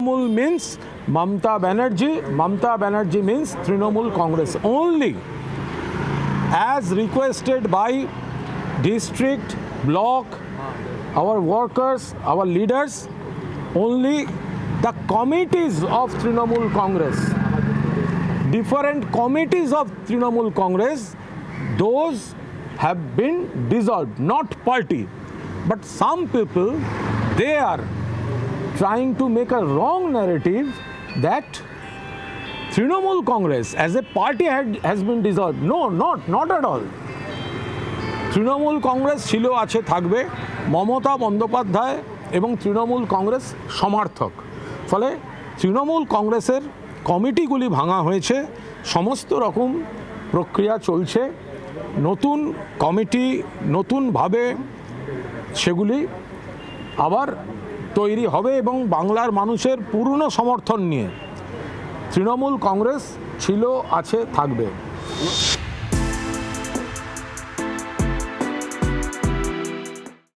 Trinamool means Mamata Banerjee. Mamata Banerjee means Trinamool Congress. Only as requested by district, block, our workers, our leaders, only the committees of Trinamool Congress, different committees of Trinamool Congress, those have been dissolved, not party. But some people, they are trying to make a wrong narrative that Trinamool Congress as a party has been dissolved. No, not at all. Trinamool Congress ছিল, আছে, থাকবে। মমতা বন্দ্যোপাধ্যায় এবং তৃণমূল কংগ্রেস সমর্থক, ফলে তৃণমূল কংগ্রেসের কমিটিগুলি ভাঙা হয়েছে, সমস্ত রকম প্রক্রিয়া চলছে, নতুন কমিটি নতুনভাবে সেগুলি আবার তৈরি হবে এবং বাংলার মানুষের পূর্ণ সমর্থন নিয়ে তৃণমূল কংগ্রেস ছিল, আছে, থাকবে।